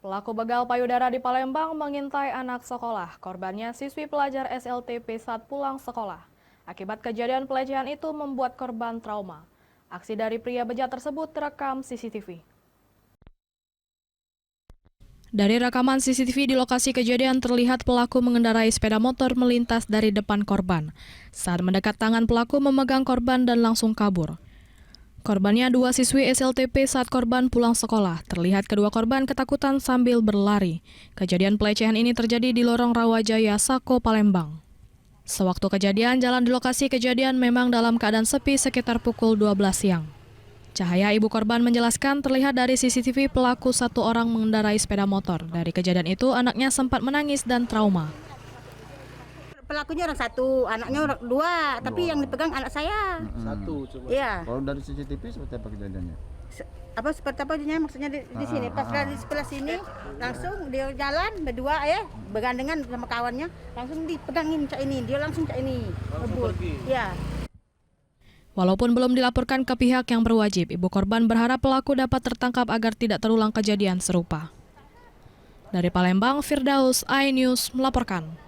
Pelaku begal payudara di Palembang mengintai anak sekolah. Korbannya siswi pelajar SLTP saat pulang sekolah. Akibat kejadian pelecehan itu membuat korban trauma. Aksi dari pria bejat tersebut terekam CCTV. Dari rekaman CCTV di lokasi kejadian terlihat pelaku mengendarai sepeda motor melintas dari depan korban. Saat mendekat tangan pelaku memegang korban dan langsung kabur. Korbannya dua siswi SLTP saat korban pulang sekolah. Terlihat kedua korban ketakutan sambil berlari. Kejadian pelecehan ini terjadi di Lorong Rawajaya, Sako, Palembang. Sewaktu kejadian, jalan di lokasi kejadian memang dalam keadaan sepi sekitar pukul 12 siang. Cahaya ibu korban menjelaskan terlihat dari CCTV pelaku satu orang mengendarai sepeda motor. Dari kejadian itu, anaknya sempat menangis dan trauma. Pelakunya orang satu, anaknya orang dua, tapi yang dipegang anak saya. Satu coba. Iya. Kalau dari CCTV seperti apa kejadiannya? Seperti apa dia maksudnya di sini. Pas dari sebelah sini langsung dia jalan berdua bergandengan sama kawannya, langsung dipegangin cak ini, dia langsung cak ini. Rebut. Iya. Walaupun belum dilaporkan ke pihak yang berwajib, ibu korban berharap pelaku dapat tertangkap agar tidak terulang kejadian serupa. Dari Palembang, Firdaus, iNews melaporkan.